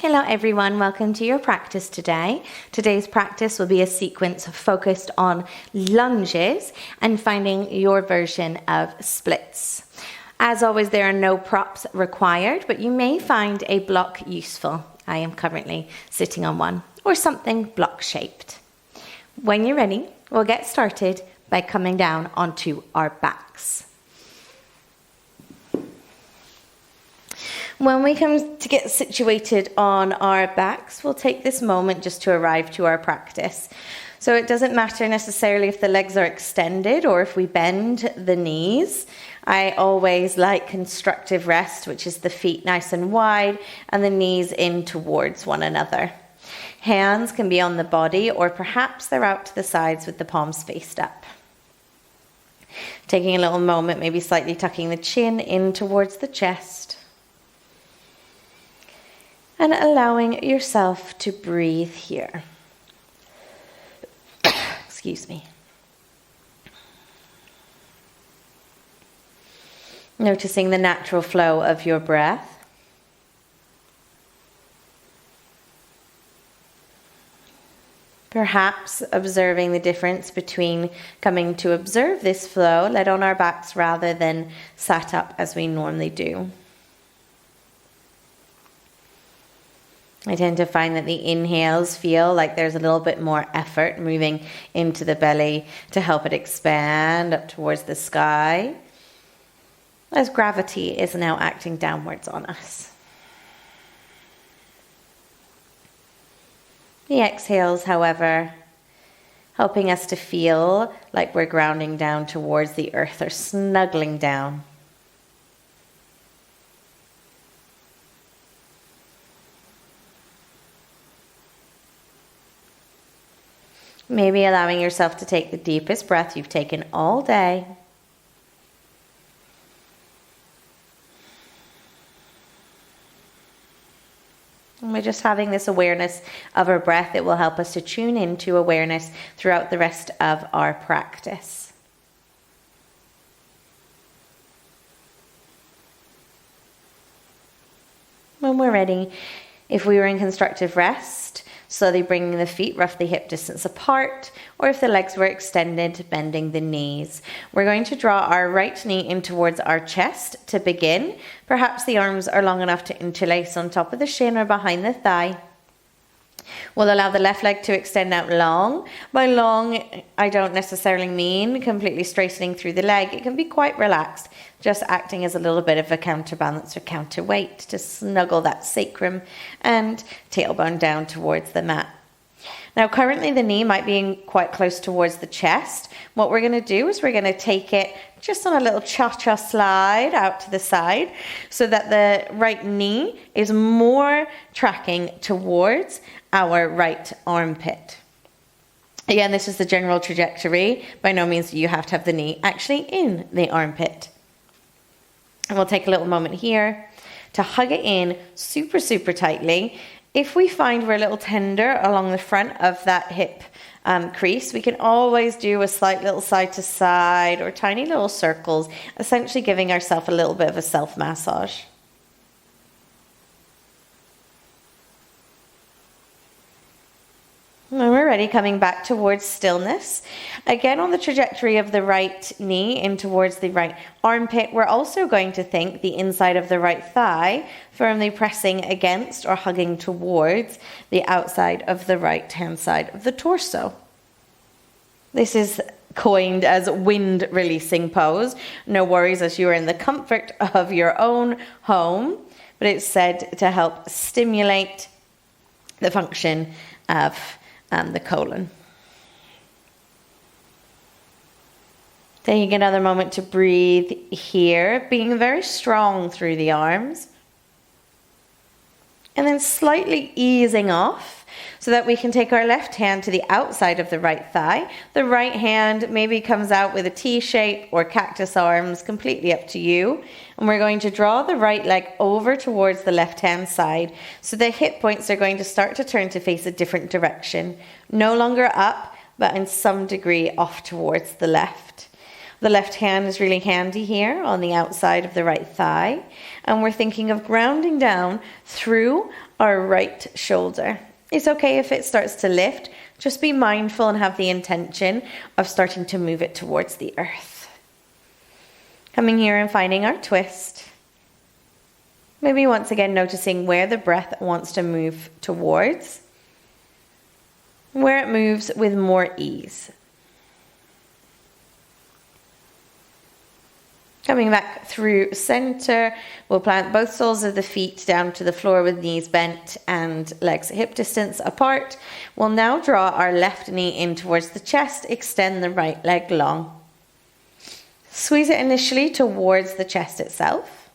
Hello everyone, welcome to your practice today. Today's practice will be a sequence focused on lunges and finding your version of splits. As always, there are no props required, but you may find a block useful. I am currently sitting on one, or something block shaped. When you're ready, we'll get started by coming down onto our backs. When we come to get situated on our backs, we'll take this moment just to arrive to our practice. So it doesn't matter necessarily if the legs are extended or if we bend the knees. I always like constructive rest, which is the feet nice and wide and the knees in towards one another. Hands can be on the body or perhaps they're out to the sides with the palms faced up. Taking a little moment, maybe slightly tucking the chin in towards the chest. And allowing yourself to breathe here. Excuse me. Noticing the natural flow of your breath. Perhaps observing the difference between coming to observe this flow, led on our backs rather than sat up as we normally do. I tend to find that the inhales feel like there's a little bit more effort moving into the belly to help it expand up towards the sky, as gravity is now acting downwards on us. The exhales, however, helping us to feel like we're grounding down towards the earth or snuggling down. Maybe allowing yourself to take the deepest breath you've taken all day. And we're just having this awareness of our breath. It will help us to tune into awareness throughout the rest of our practice. When we're ready, if we were in constructive rest, slowly bringing the feet roughly hip distance apart, or if the legs were extended, bending the knees. We're going to draw our right knee in towards our chest to begin. Perhaps the arms are long enough to interlace on top of the shin or behind the thigh. We'll allow the left leg to extend out long. By long, I don't necessarily mean completely straightening through the leg. It can be quite relaxed, just acting as a little bit of a counterbalance or counterweight to snuggle that sacrum and tailbone down towards the mat. Now, currently the knee might be quite close towards the chest. What we're going to do is we're going to take it just on a little cha-cha slide out to the side so that the right knee is more tracking towards our right armpit. Again, this is the general trajectory. By no means do you have to have the knee actually in the armpit. And we'll take a little moment here to hug it in super, super tightly. If we find we're a little tender along the front of that hip crease, we can always do a slight little side to side or tiny little circles, essentially giving ourselves a little bit of a self-massage. When we're ready, coming back towards stillness. Again, on the trajectory of the right knee in towards the right armpit, we're also going to think the inside of the right thigh firmly pressing against or hugging towards the outside of the right hand side of the torso. This is coined as wind releasing pose. No worries as you are in the comfort of your own home, but it's said to help stimulate the function of the colon. Taking another moment to breathe here, being very strong through the arms. And then slightly easing off so that we can take our left hand to the outside of the right thigh. The right hand maybe comes out with a T shape or cactus arms, completely up to you. And we're going to draw the right leg over towards the left hand side. So the hip points are going to start to turn to face a different direction. No longer up, but in some degree off towards the left. The left hand is really handy here on the outside of the right thigh. And we're thinking of grounding down through our right shoulder. It's okay if it starts to lift. Just be mindful and have the intention of starting to move it towards the earth. Coming here and finding our twist. Maybe once again noticing where the breath wants to move towards. Where it moves with more ease. Coming back through center, we'll plant both soles of the feet down to the floor with knees bent and legs hip distance apart. We'll now draw our left knee in towards the chest, extend the right leg long. Squeeze it initially towards the chest itself.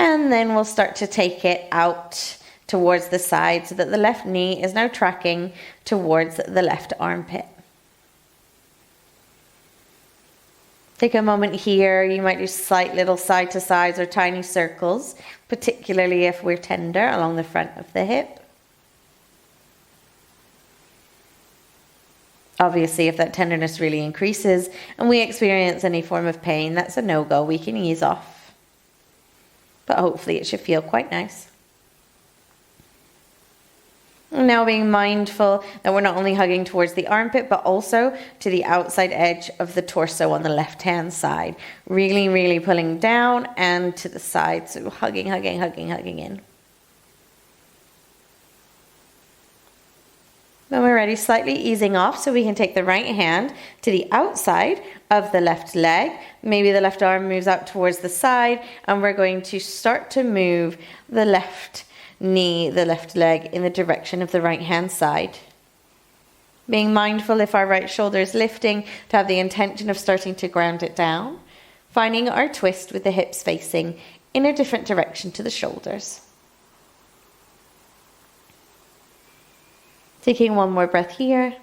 And then we'll start to take it out towards the side so that the left knee is now tracking towards the left armpit. Take a moment here. You might do slight little side to sides or tiny circles, particularly if we're tender along the front of the hip. Obviously, if that tenderness really increases and we experience any form of pain, that's a no-go. We can ease off. But hopefully it should feel quite nice. Now being mindful that we're not only hugging towards the armpit, but also to the outside edge of the torso on the left-hand side. Really, really pulling down and to the side. So hugging, hugging, hugging, hugging in. When we're ready, slightly easing off so we can take the right hand to the outside of the left leg. Maybe the left arm moves out towards the side, and we're going to start to move the left knee, the left leg in the direction of the right hand side. Being mindful if our right shoulder is lifting to have the intention of starting to ground it down. Finding our twist with the hips facing in a different direction to the shoulders. Taking one more breath here.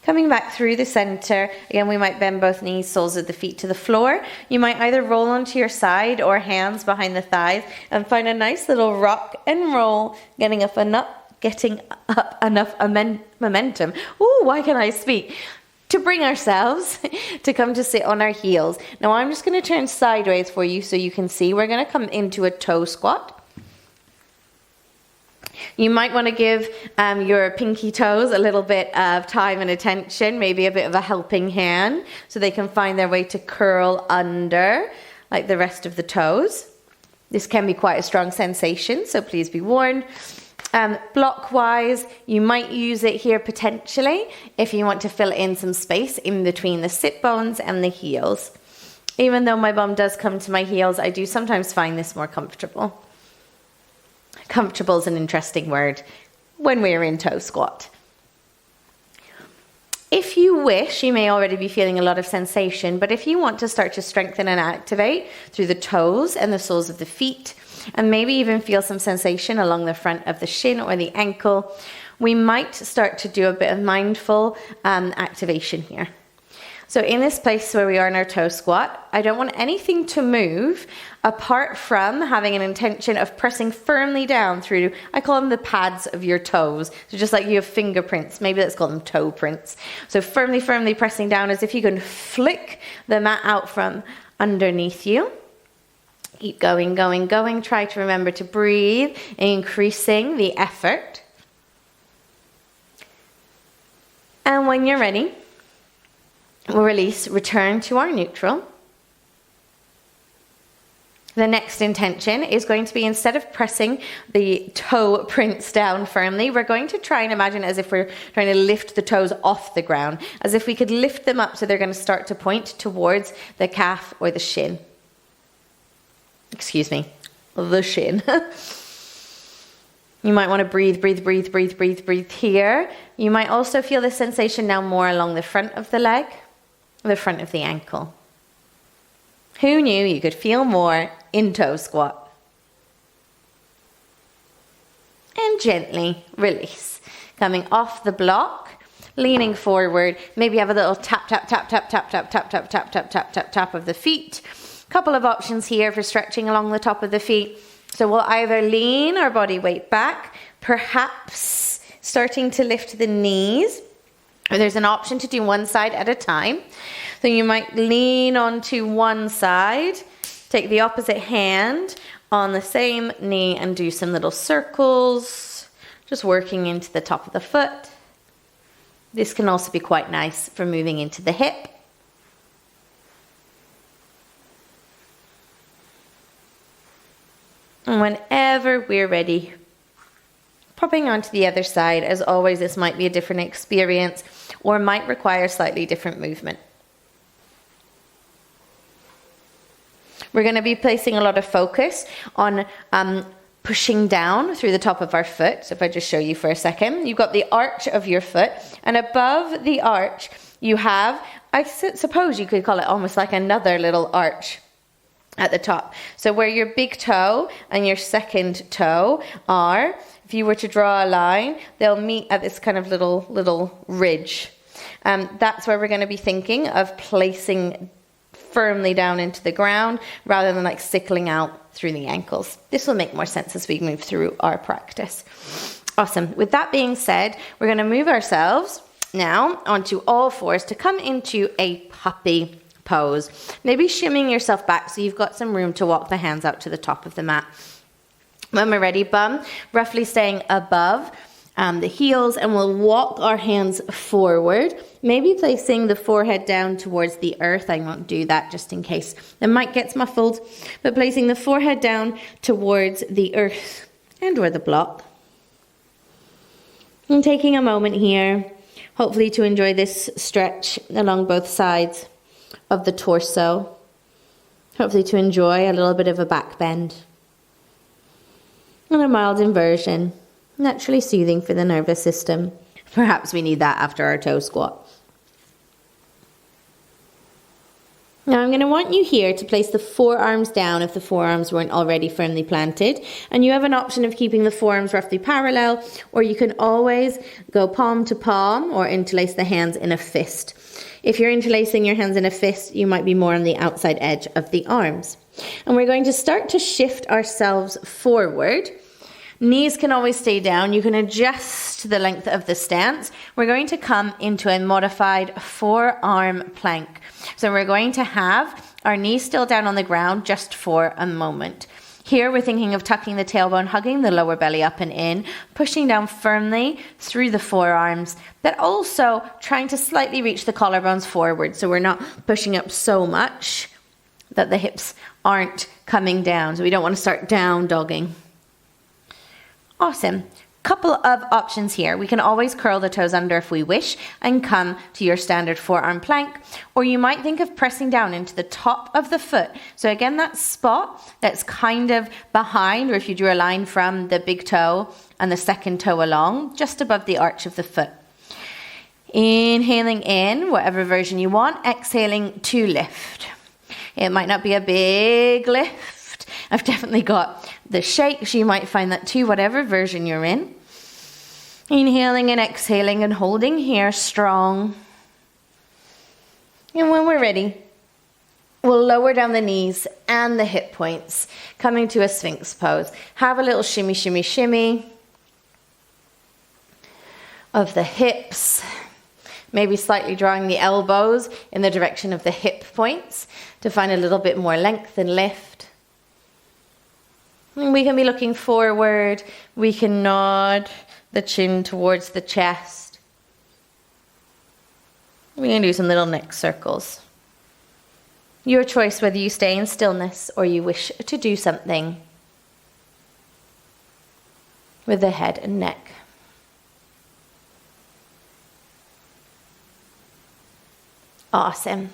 Coming back through the center, again we might bend both knees, soles of the feet to the floor. You might either roll onto your side or hands behind the thighs and find a nice little rock and roll, getting up enough momentum. Ooh, why can't I speak? To bring ourselves to come to sit on our heels. Now I'm just going to turn sideways for you so you can see. We're going to come into a toe squat. You might want to give your pinky toes a little bit of time and attention, maybe a bit of a helping hand, so they can find their way to curl under like the rest of the toes. This can be quite a strong sensation, so please be warned. Blockwise, you might use it here potentially if you want to fill in some space in between the sit bones and the heels. Even though my bum does come to my heels, I do sometimes find this more comfortable. Comfortable is an interesting word when we're in toe squat. If you wish, you may already be feeling a lot of sensation, but if you want to start to strengthen and activate through the toes and the soles of the feet, and maybe even feel some sensation along the front of the shin or the ankle, we might start to do a bit of mindful activation here. So in this place where we are in our toe squat, I don't want anything to move apart from having an intention of pressing firmly down through, I call them the pads of your toes. So just like you have fingerprints, maybe let's call them toe prints. So firmly, firmly pressing down as if you can flick the mat out from underneath you. Keep going, going, going. Try to remember to breathe, increasing the effort. And when you're ready, we'll release, return to our neutral. The next intention is going to be, instead of pressing the toe prints down firmly, we're going to try and imagine as if we're trying to lift the toes off the ground, as if we could lift them up so they're going to start to point towards the calf or the shin. Excuse me, the shin. You might want to breathe, breathe, breathe, breathe, breathe, breathe here. You might also feel this sensation now more along the front of the leg, the front of the ankle. Who knew you could feel more in toe squat? And gently release. Coming off the block, leaning forward. Maybe have a little tap, tap, tap, tap, tap, tap, tap, tap, tap, tap, tap, tap, tap of the feet. Couple of options here for stretching along the top of the feet. So we'll either lean our body weight back, perhaps starting to lift the knees, Or there's an option to do one side at a time. So you might lean onto one side, take the opposite hand on the same knee and do some little circles, just working into the top of the foot. This can also be quite nice for moving into the hip. And whenever we're ready, popping onto the other side. As always, this might be a different experience or might require slightly different movement. We're going to be placing a lot of focus on pushing down through the top of our foot. So if I just show you for a second, you've got the arch of your foot, and above the arch you have, I suppose you could call it almost like another little arch at the top. So where your big toe and your second toe are, if you were to draw a line, they'll meet at this kind of little ridge. That's where we're going to be thinking of placing firmly down into the ground rather than like sickling out through the ankles. This will make more sense as we move through our practice. Awesome. With that being said, we're going to move ourselves now onto all fours to come into a puppy pose. Maybe shimming yourself back so you've got some room to walk the hands out to the top of the mat. When we're ready, bum roughly staying above the heels, and we'll walk our hands forward, maybe placing the forehead down towards the earth. I won't do that just in case the mic gets muffled, but placing the forehead down towards the earth and or the block. And taking a moment here, hopefully to enjoy this stretch along both sides of the torso. Hopefully to enjoy a little bit of a back bend. And a mild inversion, naturally soothing for the nervous system. Perhaps we need that after our toe squat. Now I'm going to want you here to place the forearms down if the forearms weren't already firmly planted. And you have an option of keeping the forearms roughly parallel, or you can always go palm to palm or interlace the hands in a fist. If you're interlacing your hands in a fist, you might be more on the outside edge of the arms. And we're going to start to shift ourselves forward. Knees can always stay down. You can adjust the length of the stance. We're going to come into a modified forearm plank. So we're going to have our knees still down on the ground just for a moment. Here we're thinking of tucking the tailbone, hugging the lower belly up and in, pushing down firmly through the forearms, but also trying to slightly reach the collarbones forward. So we're not pushing up so much that the hips aren't coming down. So we don't want to start down dogging. Awesome. Couple of options here. We can always curl the toes under if we wish and come to your standard forearm plank, or you might think of pressing down into the top of the foot. So again, that spot that's kind of behind, or if you drew a line from the big toe and the second toe along, just above the arch of the foot. Inhaling in, whatever version you want, exhaling to lift. It might not be a big lift. I've definitely got the shakes. You might find that too, whatever version you're in. Inhaling and exhaling and holding here strong. And when we're ready, we'll lower down the knees and the hip points, coming to a Sphinx pose. Have a little shimmy, shimmy, shimmy of the hips. Maybe slightly drawing the elbows in the direction of the hip points to find a little bit more length and lift. And we can be looking forward. We can nod the chin towards the chest. We can do some little neck circles. Your choice whether you stay in stillness or you wish to do something with the head and neck. Awesome.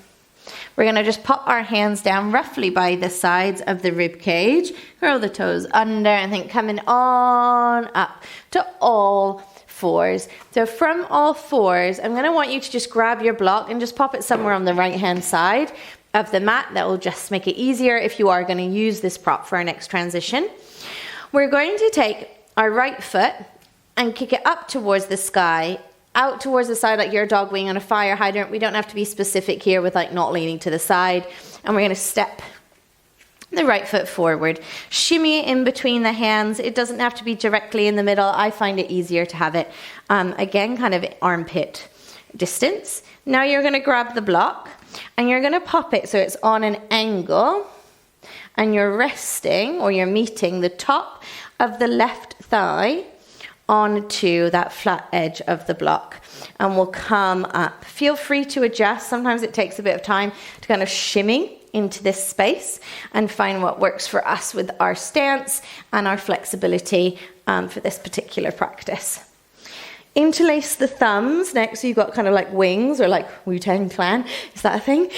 We're going to just pop our hands down roughly by the sides of the rib cage. Curl the toes under and then coming on up to all fours. So from all fours, I'm going to want you to just grab your block and just pop it somewhere on the right hand side of the mat. That will just make it easier if you are going to use this prop for our next transition. We're going to take our right foot and kick it up towards the sky, out towards the side like you're a dog wing on a fire hydrant. We don't have to be specific here with like not leaning to the side. And we're going to step the right foot forward. Shimmy it in between the hands. It doesn't have to be directly in the middle. I find it easier to have it, again, kind of armpit distance. Now you're going to grab the block and you're going to pop it so it's on an angle, and you're resting, or you're meeting the top of the left thigh onto that flat edge of the block, and we'll come up. Feel free to adjust. Sometimes it takes a bit of time to kind of shimmy into this space and find what works for us with our stance and our flexibility for this particular practice. Interlace the thumbs next, so you've got kind of like wings, or like Wu-Tang Clan, is that a thing?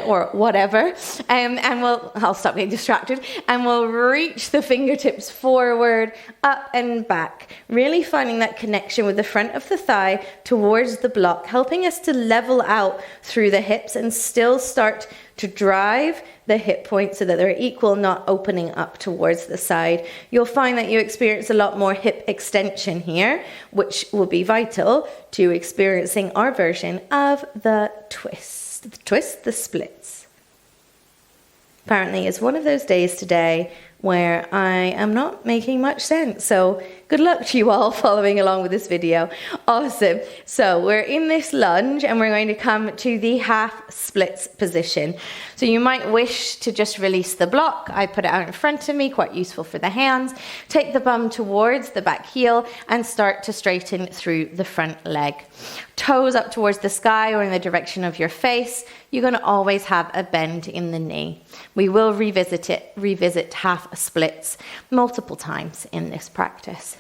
Or whatever. And I'll stop getting distracted, and we'll reach the fingertips forward, up and back, really finding that connection with the front of the thigh towards the block, helping us to level out through the hips and still start to drive the hip points so that they're equal, not opening up towards the side. You'll find that you experience a lot more hip extension here, which will be vital to experiencing our version of the twist. The splits. Apparently it's one of those days today where I am not making much sense. So good luck to you all following along with this video. Awesome. So we're in this lunge and we're going to come to the half splits position. So you might wish to just release the block. I put it out in front of me, quite useful for the hands. Take the bum towards the back heel and start to straighten through the front leg. Toes up towards the sky or in the direction of your face. You're going to always have a bend in the knee. We will revisit half splits multiple times in this practice.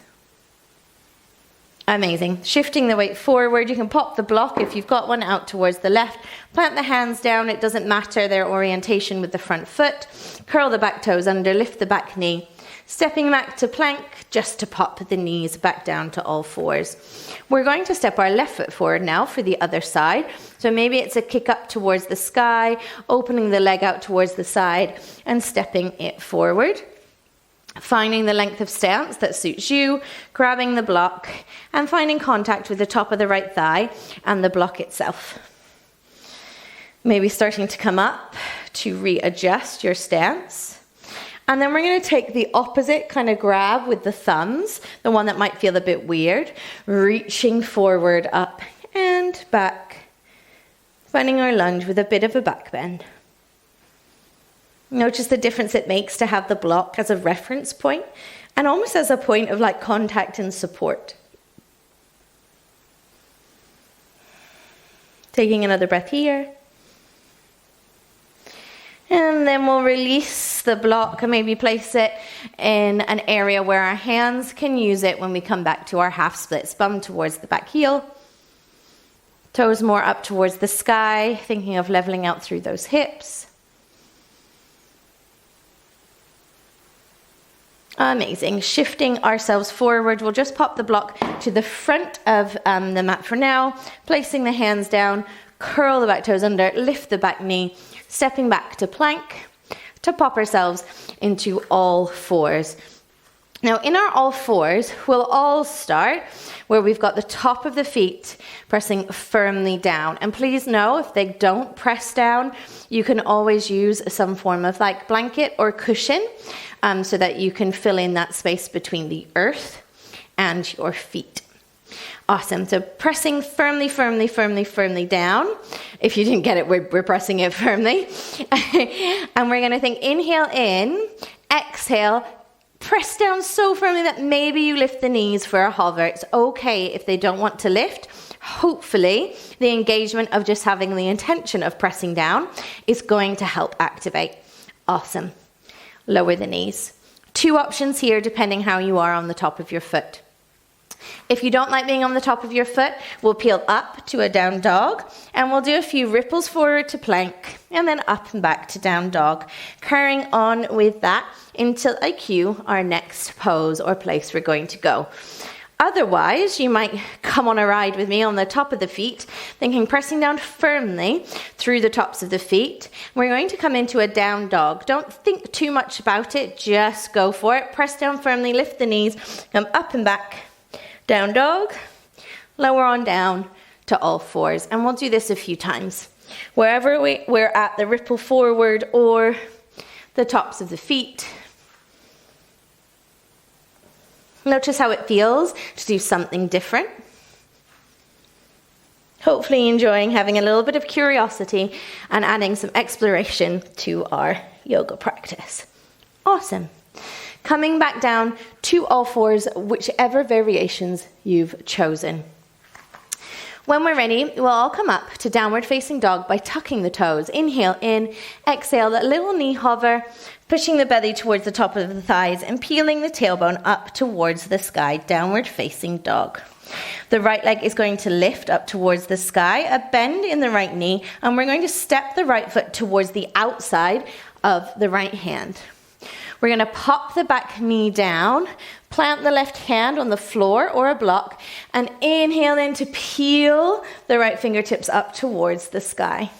Amazing. Shifting the weight forward, you can pop the block if you've got one out towards the left. Plant the hands down, it doesn't matter their orientation with the front foot. Curl the back toes under, lift the back knee. Stepping back to plank, just to pop the knees back down to all fours. We're going to step our left foot forward now for the other side. So maybe it's a kick up towards the sky, opening the leg out towards the side and stepping it forward. Finding the length of stance that suits you, grabbing the block and finding contact with the top of the right thigh and the block itself. Maybe starting to come up to readjust your stance. And then we're going to take the opposite kind of grab with the thumbs, the one that might feel a bit weird, reaching forward, up and back, finding our lunge with a bit of a back bend. Notice the difference it makes to have the block as a reference point and almost as a point of like contact and support. Taking another breath here. And then we'll release the block and maybe place it in an area where our hands can use it when we come back to our half splits. Bum towards the back heel. Toes more up towards the sky, thinking of leveling out through those hips. Amazing. Shifting ourselves forward, we'll just pop the block to the front of the mat for now, placing the hands down, curl the back toes under, lift the back knee, stepping back to plank to pop ourselves into all fours. Now in our all fours, we'll all start where we've got the top of the feet pressing firmly down. And please know, if they don't press down, you can always use some form of like blanket or cushion so that you can fill in that space between the earth and your feet. Awesome. So pressing firmly, firmly, firmly, firmly down. If you didn't get it, we're pressing it firmly. And we're going to think inhale in, exhale, press down so firmly that maybe you lift the knees for a hover. It's okay if they don't want to lift. Hopefully, the engagement of just having the intention of pressing down is going to help activate. Awesome. Lower the knees. Two options here depending how you are on the top of your foot. If you don't like being on the top of your foot, we'll peel up to a down dog and we'll do a few ripples forward to plank and then up and back to down dog. Carrying on with that until I cue our next pose or place we're going to go. Otherwise, you might come on a ride with me on the top of the feet, thinking pressing down firmly through the tops of the feet. We're going to come into a down dog. Don't think too much about it, just go for it. Press down firmly, lift the knees, come up and back. Down dog, lower on down to all fours. And we'll do this a few times. Wherever we're at the ripple forward or the tops of the feet. Notice how it feels to do something different. Hopefully enjoying having a little bit of curiosity and adding some exploration to our yoga practice. Awesome. Coming back down to all fours, whichever variations you've chosen. When we're ready, we'll all come up to downward facing dog by tucking the toes. Inhale in, exhale, that little knee hover, pushing the belly towards the top of the thighs and peeling the tailbone up towards the sky, downward facing dog. The right leg is going to lift up towards the sky, a bend in the right knee, and we're going to step the right foot towards the outside of the right hand. We're going to pop the back knee down, plant the left hand on the floor or a block, and inhale in to peel the right fingertips up towards the sky.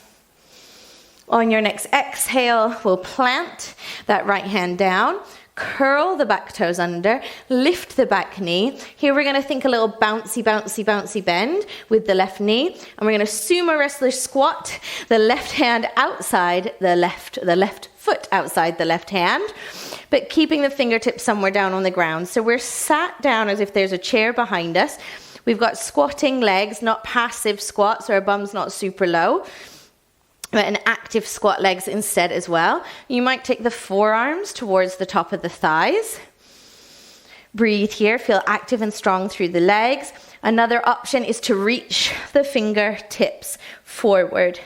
On your next exhale, we'll plant that right hand down, curl the back toes under, lift the back knee. Here we're going to think a little bouncy, bouncy, bouncy bend with the left knee. And we're going to sumo wrestler squat, the left hand outside the left foot outside the left hand, but keeping the fingertips somewhere down on the ground. So we're sat down as if there's a chair behind us. We've got squatting legs, not passive squats, so our bum's not super low, but an active squat legs instead as well. You might take the forearms towards the top of the thighs. Breathe here, feel active and strong through the legs. Another option is to reach the fingertips forward.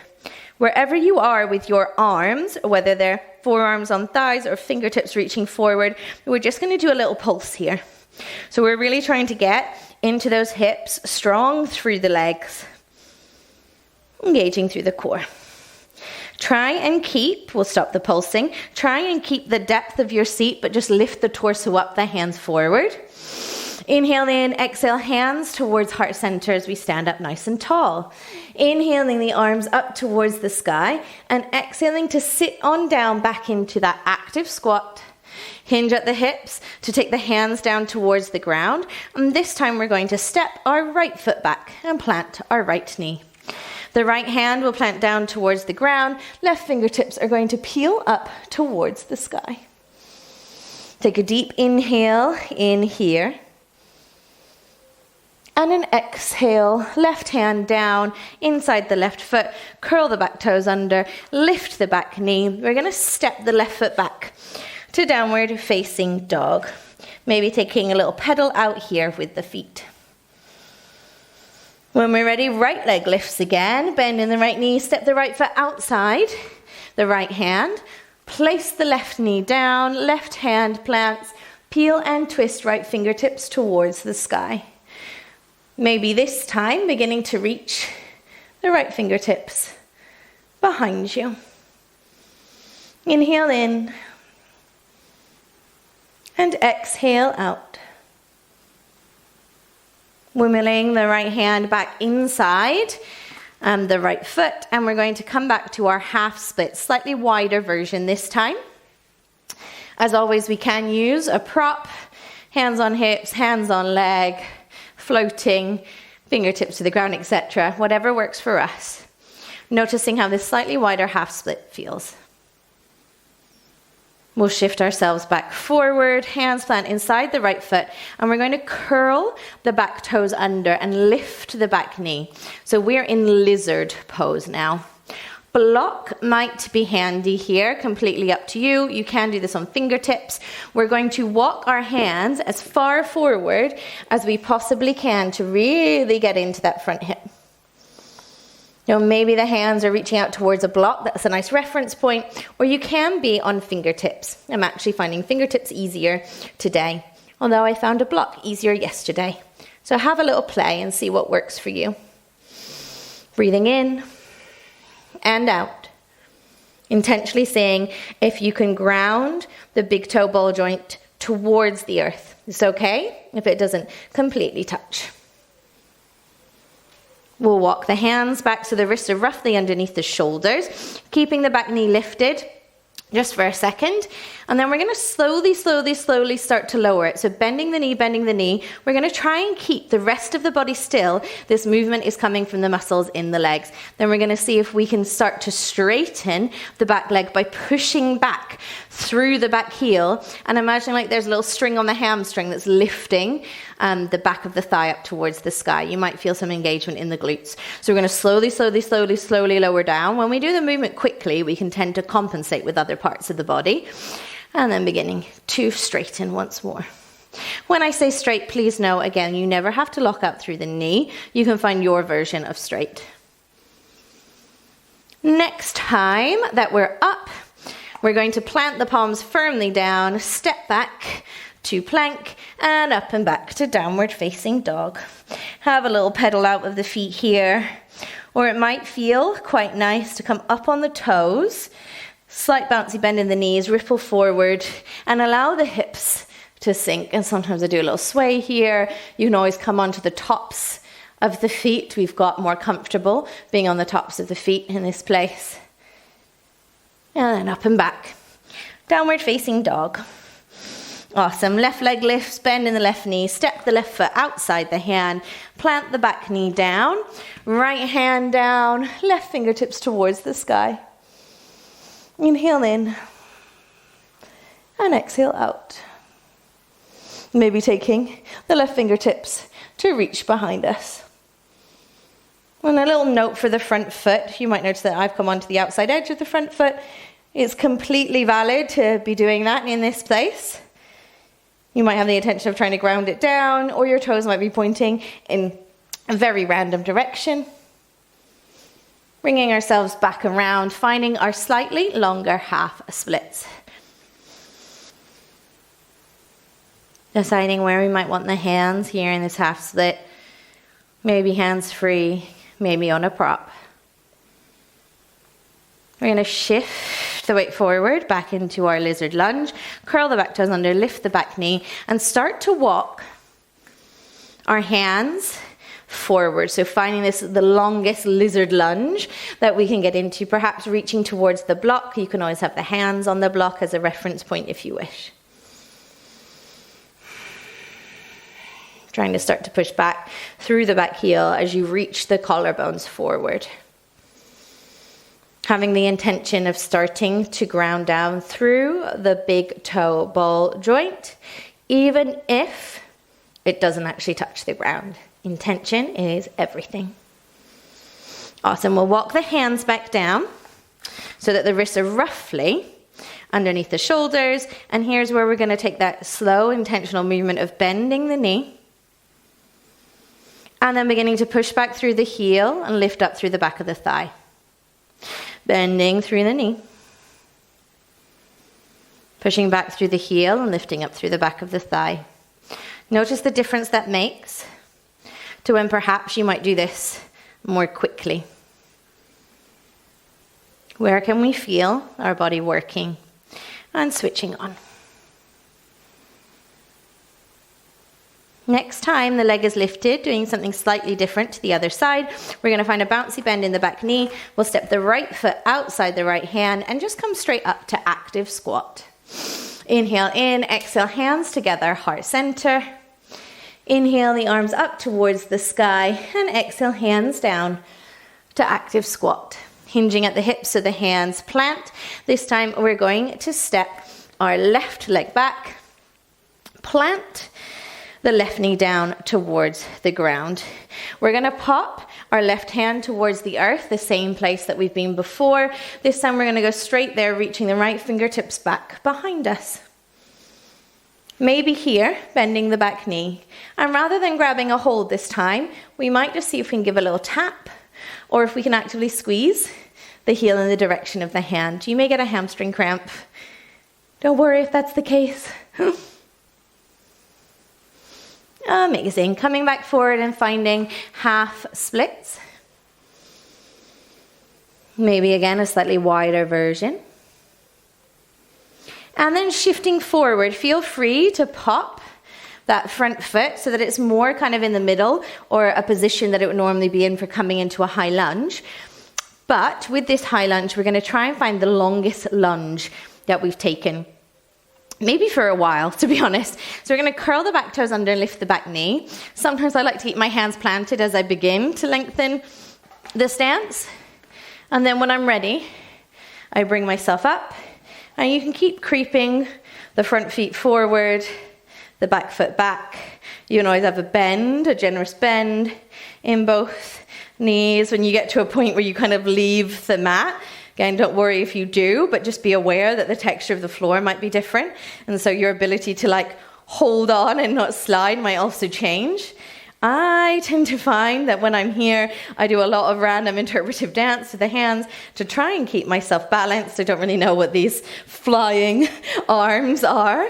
Wherever you are with your arms, whether they're forearms on thighs or fingertips reaching forward, we're just going to do a little pulse here. So we're really trying to get into those hips, strong through the legs, engaging through the core. Try and keep, we'll stop the pulsing, try and keep the depth of your seat, but just lift the torso up, the hands forward. Inhale in, exhale, hands towards heart center as we stand up nice and tall. Inhaling the arms up towards the sky and exhaling to sit on down back into that active squat. Hinge at the hips to take the hands down towards the ground. And this time we're going to step our right foot back and plant our right knee. The right hand will plant down towards the ground. Left fingertips are going to peel up towards the sky. Take a deep inhale in here. And an exhale, left hand down, inside the left foot, curl the back toes under, lift the back knee. We're going to step the left foot back to downward facing dog. Maybe taking a little pedal out here with the feet. When we're ready, right leg lifts again, bend in the right knee, step the right foot outside the right hand, place the left knee down, left hand plants, peel and twist right fingertips towards the sky. Maybe this time beginning to reach the right fingertips behind you. Inhale in and exhale out. We're laying the right hand back inside the right foot, and we're going to come back to our half split, slightly wider version this time. As always, we can use a prop, hands on hips, hands on leg, floating, fingertips to the ground, etc. Whatever works for us. Noticing how this slightly wider half split feels. We'll shift ourselves back forward, hands plant inside the right foot, and we're going to curl the back toes under and lift the back knee. So we're in lizard pose now. Block might be handy here, completely up to you. You can do this on fingertips. We're going to walk our hands as far forward as we possibly can to really get into that front hip. You know, maybe the hands are reaching out towards a block. That's a nice reference point. Or you can be on fingertips. I'm actually finding fingertips easier today, although I found a block easier yesterday. So have a little play and see what works for you. Breathing in and out. Intentionally saying if you can ground the big toe ball joint towards the earth. It's okay if it doesn't completely touch. We'll walk the hands back so the wrists are roughly underneath the shoulders, keeping the back knee lifted. just for a second, and then we're going to slowly start to lower it. So bending the knee. We're going to try and keep the rest of the body still. This movement is coming from the muscles in the legs. Then we're going to see if we can start to straighten the back leg by pushing back through the back heel, and imagine like there's a little string on the hamstring that's lifting the back of the thigh up towards the sky. You might feel some engagement in the glutes. So we're going to slowly lower down. When we do the movement quickly, we can tend to compensate with other parts of the body. And then beginning to straighten once more. When I say straight, please know, again, you never have to lock out through the knee. You can find your version of straight. Next time that we're up, we're going to plant the palms firmly down, step back to plank, and up and back to downward facing dog. Have a little pedal out of the feet here, or it might feel quite nice to come up on the toes, slight bouncy bend in the knees, ripple forward, and allow the hips to sink. And sometimes I do a little sway here. You can always come onto the tops of the feet. We've got more comfortable being on the tops of the feet in this place. And then up and back. Downward facing dog. Awesome. Left leg lifts, bend in the left knee, step the left foot outside the hand, plant the back knee down, right hand down, left fingertips towards the sky. Inhale in and exhale out. Maybe taking the left fingertips to reach behind us. And a little note for the front foot. You might notice that I've come onto the outside edge of the front foot. It's completely valid to be doing that in this place. You might have the intention of trying to ground it down, or your toes might be pointing in a very random direction. Bringing ourselves back around, finding our slightly longer half splits. Deciding where we might want the hands here in this half split. Maybe hands free, maybe on a prop. We're going to shift the weight forward back into our lizard lunge. Curl the back toes under, lift the back knee, and start to walk our hands forward. So finding this the longest lizard lunge that we can get into, perhaps reaching towards the block. You can always have the hands on the block as a reference point if you wish. Trying to start to push back through the back heel as you reach the collarbones forward. Having the intention of starting to ground down through the big toe ball joint, even if it doesn't actually touch the ground. Intention is everything. Awesome. We'll walk the hands back down so that the wrists are roughly underneath the shoulders. And here's where we're going to take that slow, intentional movement of bending the knee. And then beginning to push back through the heel and lift up through the back of the thigh. Bending through the knee. Pushing back through the heel and lifting up through the back of the thigh. Notice the difference that makes to when perhaps you might do this more quickly. Where can we feel our body working and switching on? Next time the leg is lifted, doing something slightly different to the other side, we're going to find a bouncy bend in the back knee. We'll step the right foot outside the right hand and just come straight up to active squat. Inhale in, exhale, hands together, heart center. Inhale the arms up towards the sky and exhale, hands down to active squat. Hinging at the hips so the hands plant. This time we're going to step our left leg back, plant the left knee down towards the ground. We're going to pop our left hand towards the earth, the same place that we've been before. This time we're going to go straight there, reaching the right fingertips back behind us. Maybe here, bending the back knee. And rather than grabbing a hold this time, we might just see if we can give a little tap, or if we can actively squeeze the heel in the direction of the hand. You may get a hamstring cramp. Don't worry if that's the case. Amazing. Coming back forward and finding half splits. Maybe again a slightly wider version. And then shifting forward, feel free to pop that front foot so that it's more kind of in the middle, or a position that it would normally be in for coming into a high lunge. But with this high lunge, we're going to try and find the longest lunge that we've taken. Maybe for a while, to be honest. So we're going to curl the back toes under and lift the back knee. Sometimes I like to keep my hands planted as I begin to lengthen the stance. And then when I'm ready, I bring myself up. And you can keep creeping the front feet forward, the back foot back. You can always have a bend, a generous bend in both knees. When you get to a point where you kind of leave the mat, again, don't worry if you do, but just be aware that the texture of the floor might be different. And so your ability to like hold on and not slide might also change. I tend to find that when I'm here, I do a lot of random interpretive dance with the hands to try and keep myself balanced. I don't really know what these flying arms are.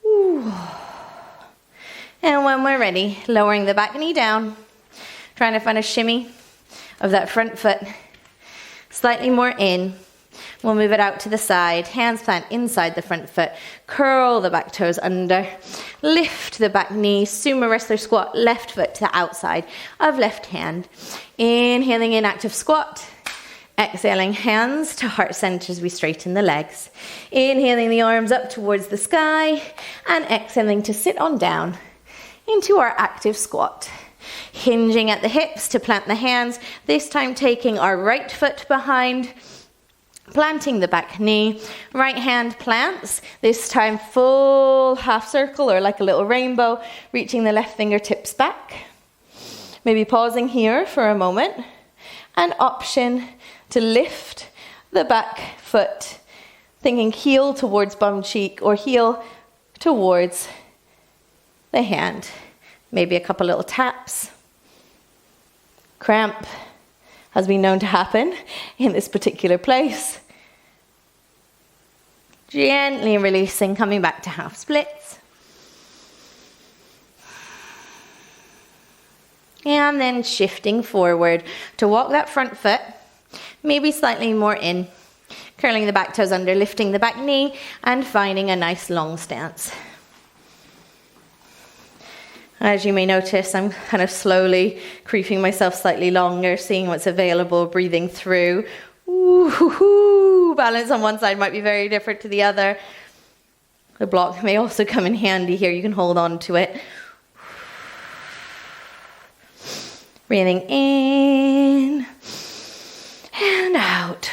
Ooh. And when we're ready, lowering the back knee down, trying to find a shimmy of that front foot. Slightly more in. We'll move it out to the side. Hands plant inside the front foot. Curl the back toes under. Lift the back knee. Sumo wrestler squat. Left foot to the outside of left hand. Inhaling in active squat. Exhaling hands to heart center as we straighten the legs. Inhaling the arms up towards the sky. And exhaling to sit on down into our active squat. Hinging at the hips to plant the hands, this time taking our right foot behind, planting the back knee, right hand plants, this time full half circle or like a little rainbow, reaching the left fingertips back. Maybe pausing here for a moment. An option to lift the back foot, thinking heel towards bum cheek or heel towards the hand. Maybe a couple little taps. Cramp has been known to happen in this particular place. Gently releasing, coming back to half splits. And then shifting forward to walk that front foot, maybe slightly more in. Curling the back toes under, lifting the back knee, and finding a nice long stance. As you may notice, I'm kind of slowly creeping myself slightly longer, seeing what's available, breathing through. Ooh, balance on one side might be very different to the other. The block may also come in handy here. You can hold on to it. Breathing in and out.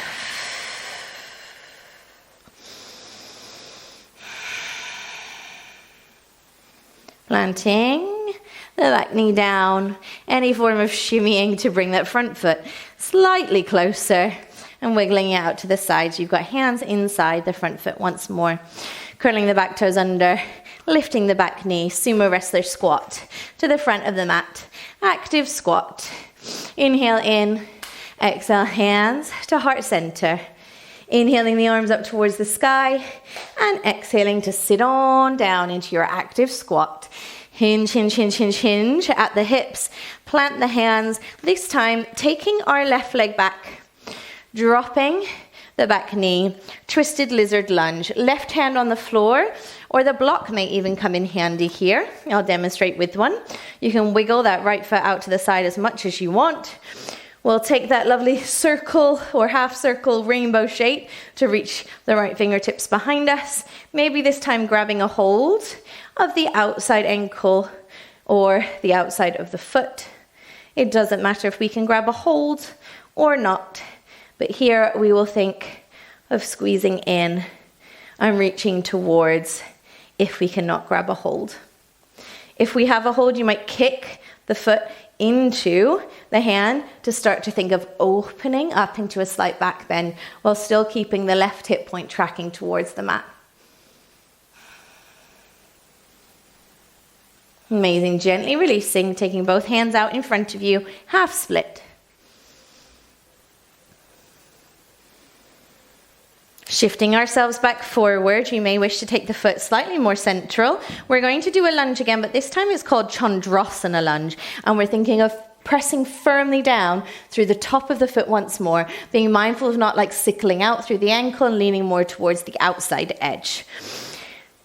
Planting the back knee down, any form of shimmying to bring that front foot slightly closer and wiggling it out to the sides. You've got hands inside the front foot once more. Curling the back toes under, lifting the back knee, sumo wrestler squat to the front of the mat. Active squat. Inhale in, exhale hands to heart center. Inhaling the arms up towards the sky and exhaling to sit on down into your active squat. Hinge, hinge, hinge, hinge, hinge at the hips. Plant the hands. This time, taking our left leg back. Dropping the back knee. Twisted lizard lunge. Left hand on the floor, or the block may even come in handy here. I'll demonstrate with one. You can wiggle that right foot out to the side as much as you want. We'll take that lovely circle or half circle rainbow shape to reach the right fingertips behind us. Maybe this time grabbing a hold of the outside ankle or the outside of the foot. It doesn't matter if we can grab a hold or not, but here we will think of squeezing in and reaching towards if we cannot grab a hold. If we have a hold, you might kick the foot into the hand to start to think of opening up into a slight back bend while still keeping the left hip point tracking towards the mat. Amazing. Gently releasing, taking both hands out in front of you, half split. Shifting ourselves back forward, you may wish to take the foot slightly more central. We're going to do a lunge again, but this time it's called chandrasana lunge. And we're thinking of pressing firmly down through the top of the foot once more, being mindful of not like sickling out through the ankle and leaning more towards the outside edge.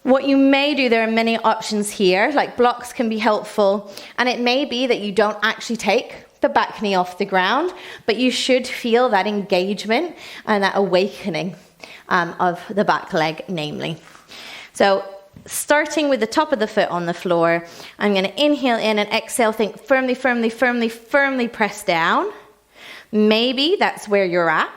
What you may do, there are many options here, like blocks can be helpful, and it may be that you don't actually take the back knee off the ground, but you should feel that engagement and that awakening of the back leg, namely. So starting with the top of the foot on the floor, I'm going to inhale in and exhale, think firmly, firmly, firmly, firmly press down. Maybe that's where you're at.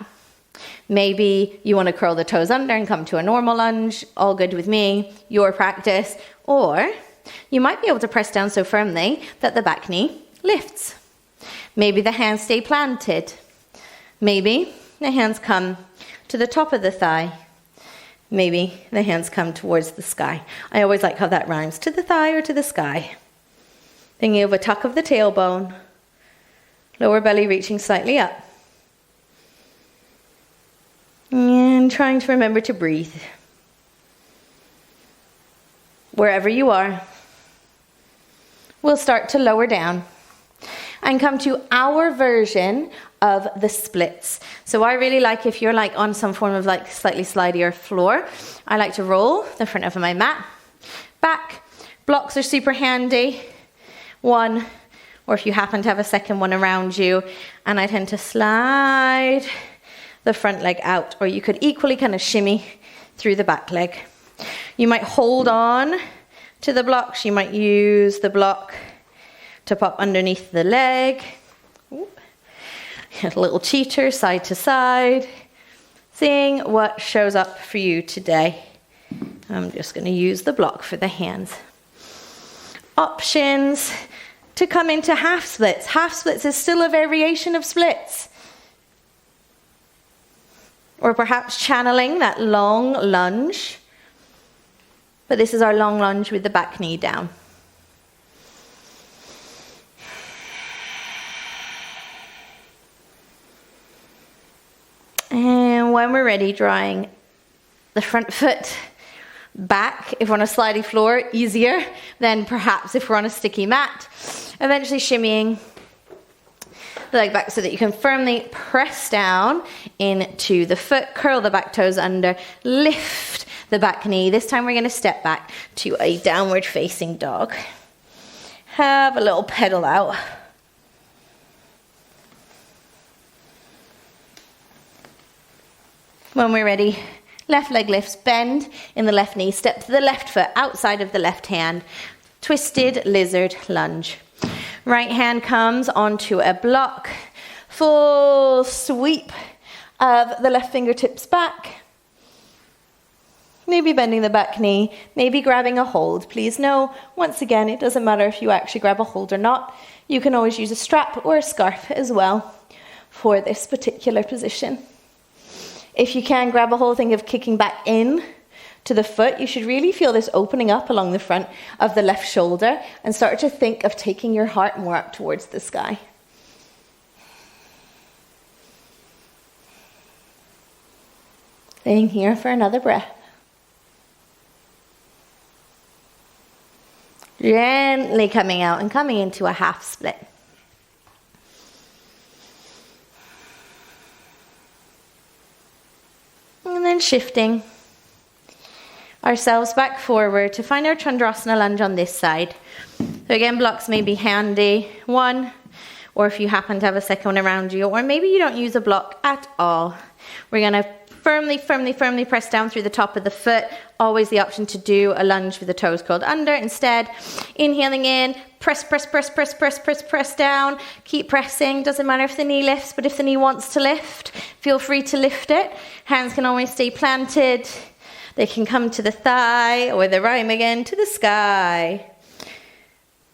Maybe you want to curl the toes under and come to a normal lunge. All good with me, your practice. Or you might be able to press down so firmly that the back knee lifts. Maybe the hands stay planted. Maybe the hands come to the top of the thigh. Maybe the hands come towards the sky. I always like how that rhymes, to the thigh or to the sky. Thinking of a tuck of the tailbone. Lower belly reaching slightly up. And trying to remember to breathe. Wherever you are, we'll start to lower down and come to our version of the splits. So I really like, if you're like on some form of like slightly slidier floor, I like to roll the front of my mat back. Blocks are super handy. One, or if you happen to have a second one around you, and I tend to slide the front leg out, or you could equally kind of shimmy through the back leg. You might hold on to the blocks. You might use the block to pop underneath the leg. Oop. A little cheater, side to side. Seeing what shows up for you today. I'm just going to use the block for the hands. Options to come into half splits. Half splits is still a variation of splits. Or perhaps channeling that long lunge. But this is our long lunge with the back knee down. And when we're ready, drawing the front foot back. If we're on a slidey floor, easier than perhaps if we're on a sticky mat. Eventually shimmying the leg back so that you can firmly press down into the foot, curl the back toes under, lift the back knee. This time we're going to step back to a downward facing dog. Have a little pedal out. When we're ready, left leg lifts, bend in the left knee, step to the left foot outside of the left hand, twisted lizard lunge. Right hand comes onto a block, full sweep of the left fingertips back. Maybe bending the back knee, maybe grabbing a hold. Please know, once again, it doesn't matter if you actually grab a hold or not. You can always use a strap or a scarf as well for this particular position. If you can grab a hold, think of kicking back in to the foot. You should really feel this opening up along the front of the left shoulder and start to think of taking your heart more up towards the sky. Staying here for another breath. Gently coming out and coming into a half split. And then shifting ourselves back forward to find our chandrasana lunge on this side. So again, blocks may be handy. One, or if you happen to have a second one around you, or maybe you don't use a block at all. We're going to firmly, firmly, firmly press down through the top of the foot. Always the option to do a lunge with the toes curled under. Instead, inhaling in, press, press, press, press, press, press, press down. Keep pressing. Doesn't matter if the knee lifts, but if the knee wants to lift, feel free to lift it. Hands can always stay planted. They can come to the thigh, or the rhyme again, to the sky.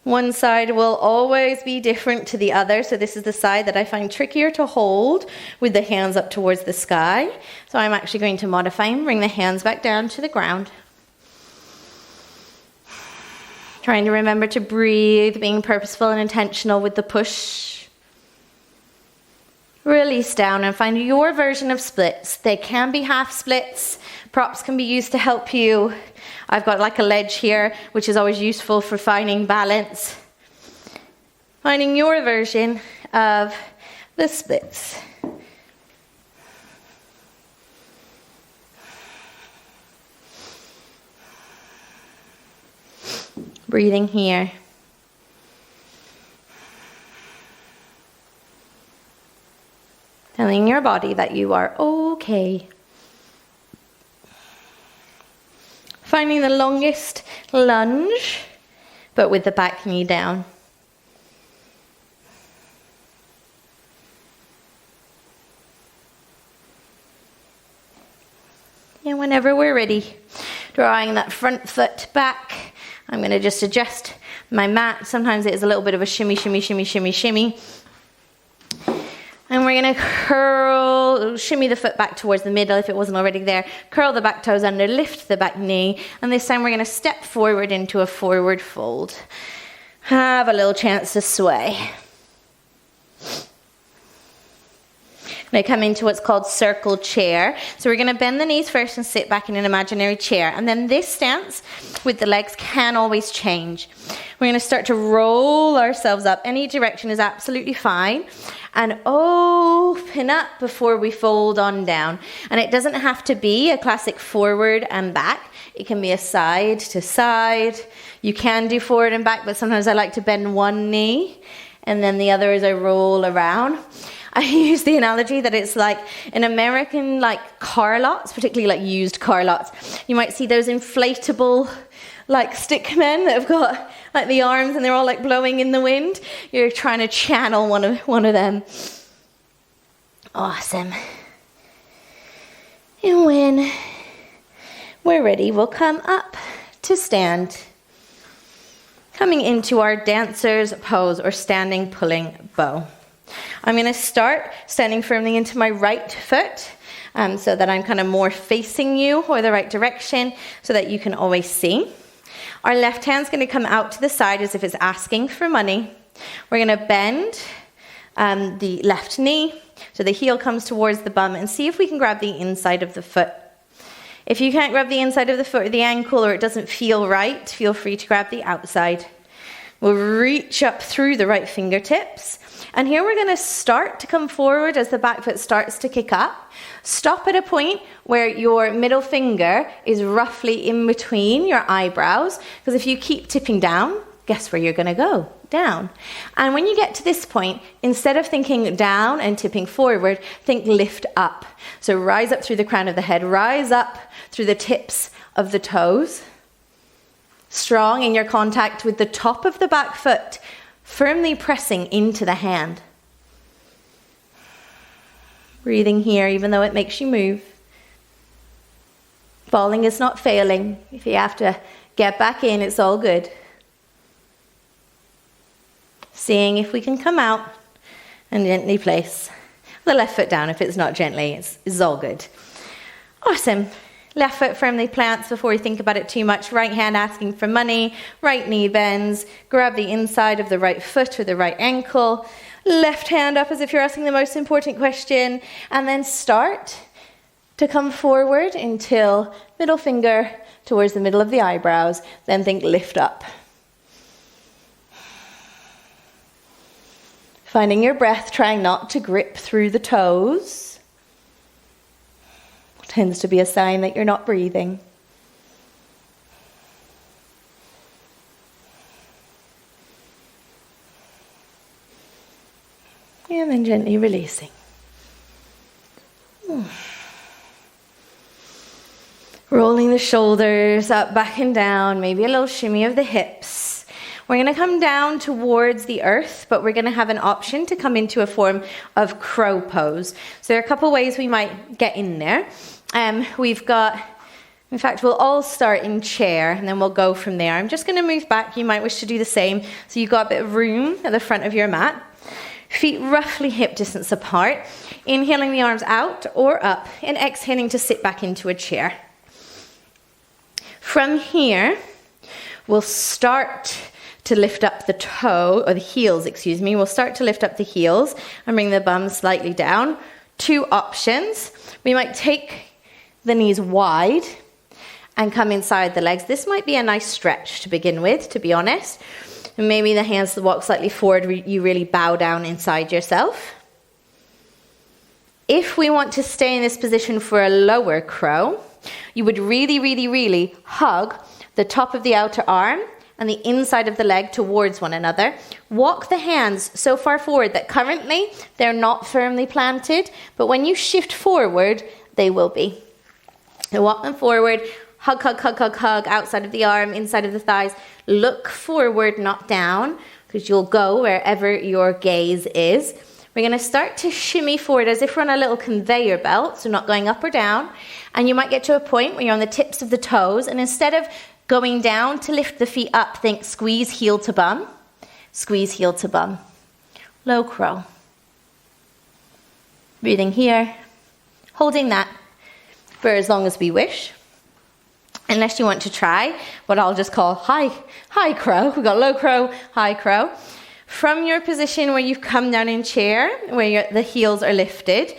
One side will always be different to the other. So this is the side that I find trickier to hold with the hands up towards the sky. So I'm actually going to modify and bring the hands back down to the ground. Trying to remember to breathe, being purposeful and intentional with the push. Release down and find your version of splits. They can be half splits. Props can be used to help you. I've got like a ledge here, which is always useful for finding balance. Finding your version of the splits. Breathing here. Telling your body that you are okay. Finding the longest lunge, but with the back knee down. And whenever we're ready, drawing that front foot back, I'm going to just adjust my mat. Sometimes it is a little bit of a shimmy, shimmy, shimmy, shimmy, shimmy. And we're going to curl, shimmy the foot back towards the middle if it wasn't already there. Curl the back toes under, lift the back knee. And this time we're going to step forward into a forward fold. Have a little chance to sway. Now come into what's called circle chair. So we're going to bend the knees first and sit back in an imaginary chair. And then this stance with the legs can always change. We're going to start to roll ourselves up. Any direction is absolutely fine. And open up before we fold on down. And it doesn't have to be a classic forward and back. It can be a side to side. You can do forward and back, but sometimes I like to bend one knee and then the other as I roll around. I use the analogy that it's like in American car lots, particularly used car lots. You might see those inflatable stick men that have got the arms and they're all blowing in the wind. You're trying to channel one of them. Awesome. And when we're ready, we'll come up to stand. Coming into our dancer's pose or standing pulling bow. I'm going to start standing firmly into my right foot so that I'm kind of more facing you or the right direction so that you can always see. Our left hand's going to come out to the side as if it's asking for money. We're going to bend the left knee so the heel comes towards the bum and see if we can grab the inside of the foot. If you can't grab the inside of the foot or the ankle or it doesn't feel right, feel free to grab the outside. We'll reach up through the right fingertips. And here we're going to start to come forward as the back foot starts to kick up. Stop at a point where your middle finger is roughly in between your eyebrows. Because if you keep tipping down, guess where you're going to go? Down. And when you get to this point, instead of thinking down and tipping forward, think lift up. So rise up through the crown of the head, rise up through the tips of the toes. Strong in your contact with the top of the back foot, firmly pressing into the hand. Breathing here, even though it makes you move. Falling is not failing. If you have to get back in, it's all good. Seeing if we can come out and gently place the left foot down. If it's not gently, it's all good. Awesome. Left foot firmly plants before you think about it too much. Right hand asking for money. Right knee bends. Grab the inside of the right foot or the right ankle. Left hand up as if you're asking the most important question. And then start to come forward until middle finger towards the middle of the eyebrows. Then think lift up. Finding your breath, trying not to grip through the toes. Tends to be a sign that you're not breathing. And then gently releasing. Rolling the shoulders up, back and down, maybe a little shimmy of the hips. We're going to come down towards the earth, but we're going to have an option to come into a form of crow pose. So there are a couple ways we might get in there. We've got, in fact, we'll all start in chair and then we'll go from there. I'm just going to move back. You might wish to do the same. So you've got a bit of room at the front of your mat. Feet roughly hip distance apart. Inhaling the arms out or up and exhaling to sit back into a chair. From here, we'll start to lift up the toe, or the heels, excuse me. We'll start to lift up the heels and bring the bum slightly down. Two options. We might take the knees wide and come inside the legs. This might be a nice stretch to begin with, to be honest. And maybe the hands walk slightly forward, you really bow down inside yourself. If we want to stay in this position for a lower crow, you would really, really, really hug the top of the outer arm and the inside of the leg towards one another. Walk the hands so far forward that currently they're not firmly planted, but when you shift forward, they will be. So walk them forward, Hug, hug, hug, hug, hug, outside of the arm, inside of the thighs. Look forward, not down, because you'll go wherever your gaze is. We're going to start to shimmy forward as if we're on a little conveyor belt, so not going up or down. And you might get to a point where you're on the tips of the toes, and instead of going down to lift the feet up, think squeeze heel to bum, squeeze heel to bum. Low crow. Breathing here, holding that for as long as we wish. Unless you want to try what I'll just call high crow. We've got low crow, high crow. From your position where you've come down in chair, where the heels are lifted,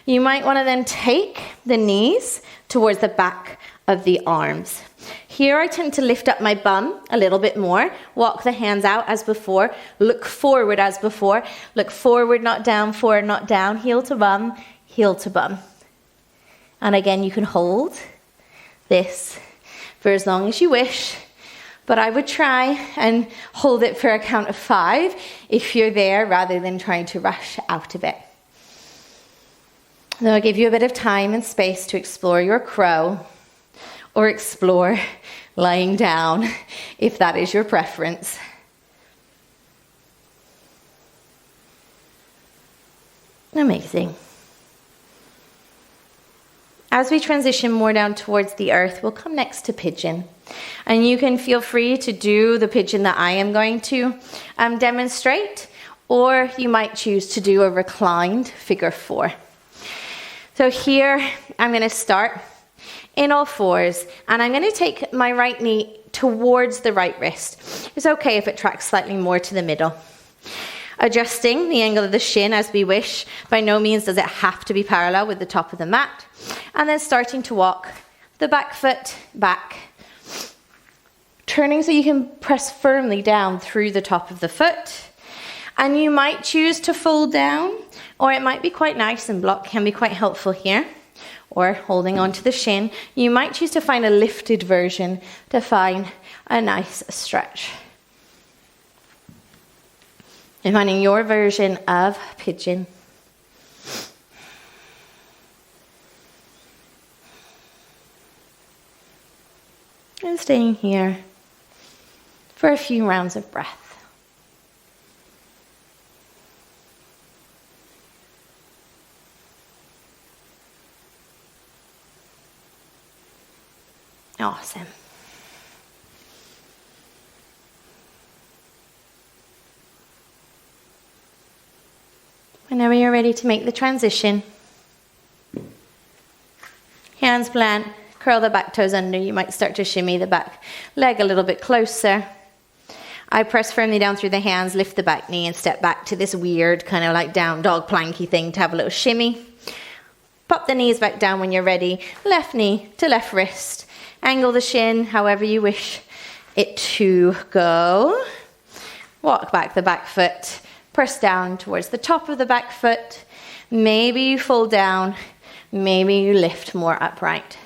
you might want to then take the knees towards the back of the arms. Here I tend to lift up my bum a little bit more, walk the hands out as before, look forward as before, look forward, not down, forward, not down, heel to bum, heel to bum. And again, you can hold this for as long as you wish. But I would try and hold it for a count of 5 if you're there, rather than trying to rush out of it. Then I'll give you a bit of time and space to explore your crow, or explore lying down if that is your preference. Amazing. As we transition more down towards the earth, we'll come next to pigeon. And you can feel free to do the pigeon that I am going to demonstrate, or you might choose to do a reclined figure 4. So here, I'm going to start in all fours, and I'm going to take my right knee towards the right wrist. It's okay if it tracks slightly more to the middle. Adjusting the angle of the shin as we wish. By no means does it have to be parallel with the top of the mat. And then starting to walk the back foot back. Turning so you can press firmly down through the top of the foot. And you might choose to fold down, or it might be quite nice, and block can be quite helpful here, or holding onto the shin. You might choose to find a lifted version to find a nice stretch. And finding your version of pigeon. And staying here for a few rounds of breath. Awesome. Whenever you're ready to make the transition, hands plant, curl the back toes under. You might start to shimmy the back leg a little bit closer. I press firmly down through the hands, lift the back knee, and step back to this weird kind of like down dog planky thing to have a little shimmy. Pop the knees back down when you're ready. Left knee to left wrist. Angle the shin however you wish it to go. Walk back the back foot. Press down towards the top of the back foot. Maybe you fold down. Maybe you lift more upright.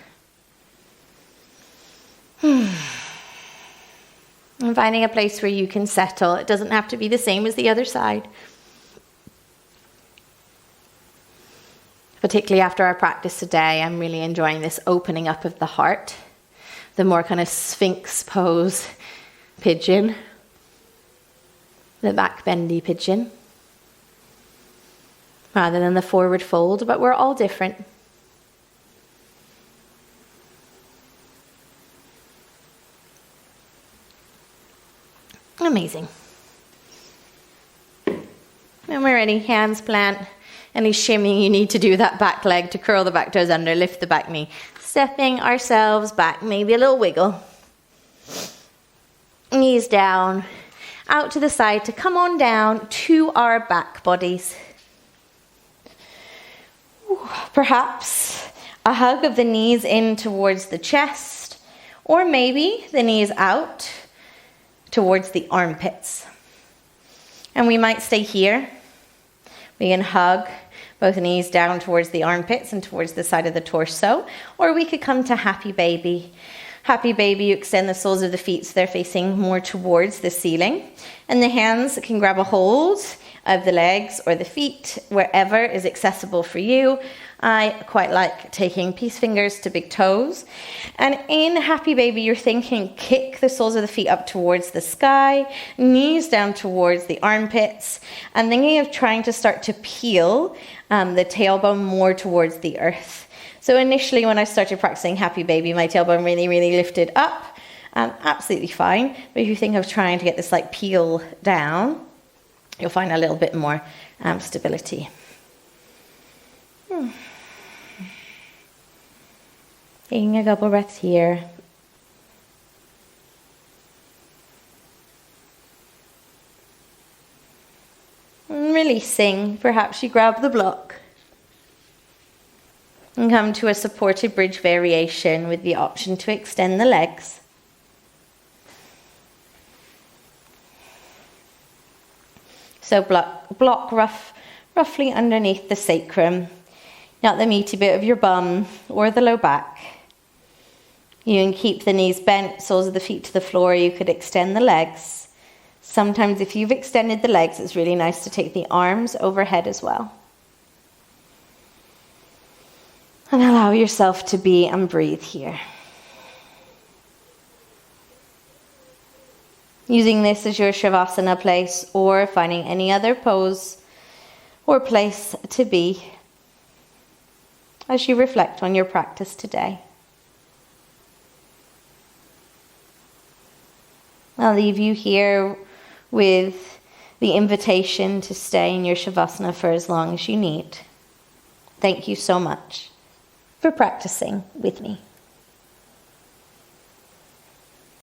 And finding a place where you can settle. It doesn't have to be the same as the other side. Particularly after our practice today, I'm really enjoying this opening up of the heart. The more kind of sphinx pose pigeon. The back bendy pigeon. Rather than the forward fold, but we're all different. Amazing. When we're ready, hands plant. Any shimmying you need to do that back leg to curl the back toes under, lift the back knee. Stepping ourselves back, maybe a little wiggle. Knees down, out to the side to come on down to our back bodies. Perhaps a hug of the knees in towards the chest, or maybe the knees out towards the armpits. And we might stay here. We can hug both knees down towards the armpits and towards the side of the torso. Or we could come to happy baby. Happy baby, you extend the soles of the feet so they're facing more towards the ceiling. And the hands can grab a hold of the legs or the feet, wherever is accessible for you. I quite like taking peace fingers to big toes. And in Happy Baby, you're thinking kick the soles of the feet up towards the sky, knees down towards the armpits, and thinking of trying to start to peel the tailbone more towards the earth. So initially when I started practicing Happy Baby, my tailbone really, really lifted up. Absolutely fine. But if you think of trying to get this like peel down, you'll find a little bit more stability. Taking a couple breaths here. And releasing, perhaps you grab the block and come to a supported bridge variation with the option to extend the legs. So block roughly underneath the sacrum, not the meaty bit of your bum or the low back. You can keep the knees bent, soles of the feet to the floor. You could extend the legs. Sometimes if you've extended the legs, it's really nice to take the arms overhead as well. And allow yourself to be and breathe here. Using this as your Shavasana place or finding any other pose or place to be as you reflect on your practice today. I'll leave you here with the invitation to stay in your Shavasana for as long as you need. Thank you so much for practicing with me.